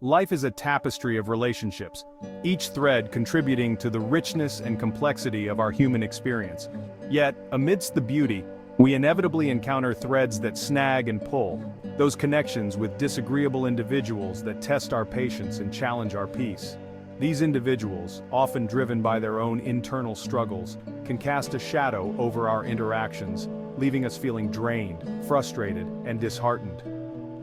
Life is a tapestry of relationships, each thread contributing to the richness and complexity of our human experience. Yet, amidst the beauty, we inevitably encounter threads that snag and pull, those connections with disagreeable individuals that test our patience and challenge our peace. These individuals, often driven by their own internal struggles, can cast a shadow over our interactions, leaving us feeling drained, frustrated, and disheartened.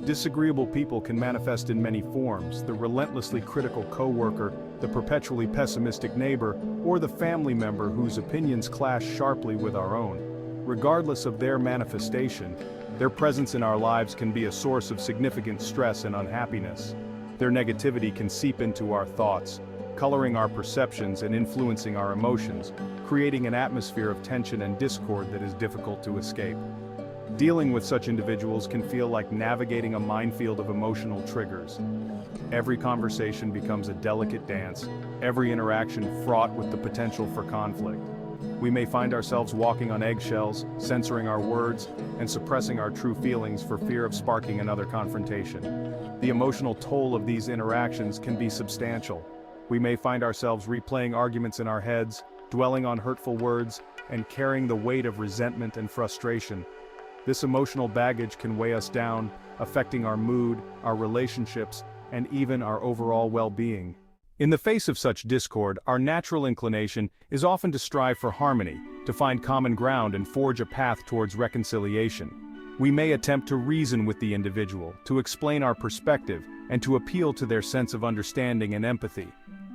Disagreeable people can manifest in many forms: the relentlessly critical coworker, the perpetually pessimistic neighbor, or the family member whose opinions clash sharply with our own. Regardless of their manifestation, their presence in our lives can be a source of significant stress and unhappiness. Their negativity can seep into our thoughts, coloring our perceptions and influencing our emotions, creating an atmosphere of tension and discord that is difficult to escape. Dealing with such individuals can feel like navigating a minefield of emotional triggers. Every conversation becomes a delicate dance, every interaction fraught with the potential for conflict. We may find ourselves walking on eggshells, censoring our words, and suppressing our true feelings for fear of sparking another confrontation. The emotional toll of these interactions can be substantial. We may find ourselves replaying arguments in our heads, dwelling on hurtful words, and carrying the weight of resentment and frustration. This emotional baggage can weigh us down, affecting our mood, our relationships, and even our overall well-being. In the face of such discord, our natural inclination is often to strive for harmony, to find common ground and forge a path towards reconciliation. We may attempt to reason with the individual, to explain our perspective, and to appeal to their sense of understanding and empathy.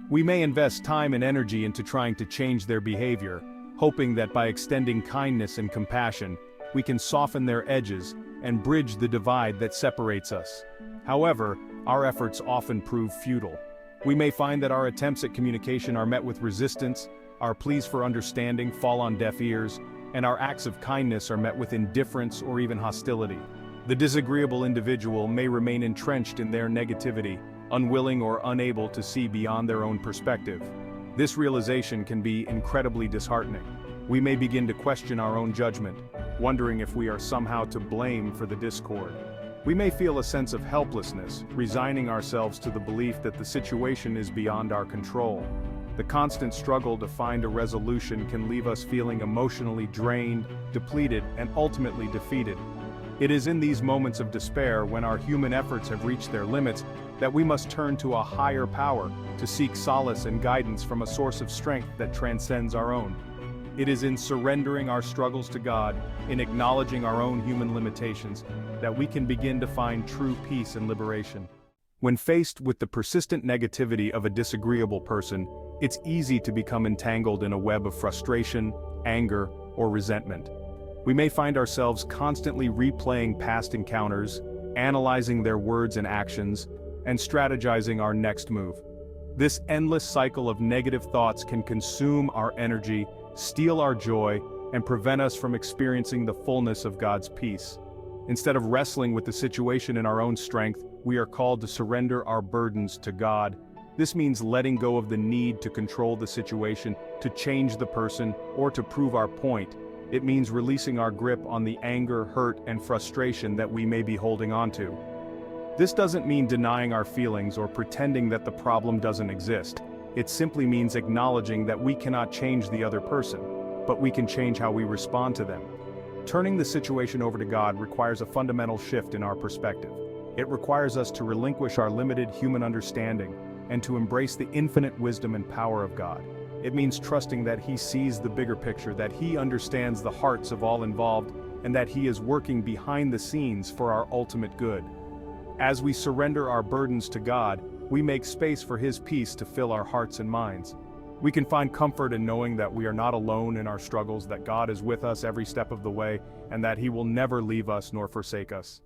We may invest time and energy into trying to change their behavior, hoping that by extending kindness and compassion, we can soften their edges and bridge the divide that separates us. However, our efforts often prove futile. We may find that our attempts at communication are met with resistance, our pleas for understanding fall on deaf ears, and our acts of kindness are met with indifference or even hostility. The disagreeable individual may remain entrenched in their negativity, unwilling or unable to see beyond their own perspective. This realization can be incredibly disheartening. We may begin to question our own judgment, wondering if we are somehow to blame for the discord. We may feel a sense of helplessness, resigning ourselves to the belief that the situation is beyond our control. The constant struggle to find a resolution can leave us feeling emotionally drained, depleted, and ultimately defeated. It is in these moments of despair, when our human efforts have reached their limits, that we must turn to a higher power to seek solace and guidance from a source of strength that transcends our own. It is in surrendering our struggles to God, in acknowledging our own human limitations, that we can begin to find true peace and liberation. When faced with the persistent negativity of a disagreeable person, it's easy to become entangled in a web of frustration, anger, or resentment. We may find ourselves constantly replaying past encounters, analyzing their words and actions, and strategizing our next move. This endless cycle of negative thoughts can consume our energy, steal our joy, and prevent us from experiencing the fullness of God's peace. Instead of wrestling with the situation in our own strength, we are called to surrender our burdens to God. This means letting go of the need to control the situation, to change the person, or to prove our point. It means releasing our grip on the anger, hurt, and frustration that we may be holding on to. This doesn't mean denying our feelings or pretending that the problem doesn't exist. It simply means acknowledging that we cannot change the other person, but we can change how we respond to them. Turning the situation over to God requires a fundamental shift in our perspective. It requires us to relinquish our limited human understanding and to embrace the infinite wisdom and power of God. It means trusting that He sees the bigger picture, that He understands the hearts of all involved, and that He is working behind the scenes for our ultimate good. As we surrender our burdens to God, we make space for His peace to fill our hearts and minds. We can find comfort in knowing that we are not alone in our struggles, that God is with us every step of the way, and that He will never leave us nor forsake us.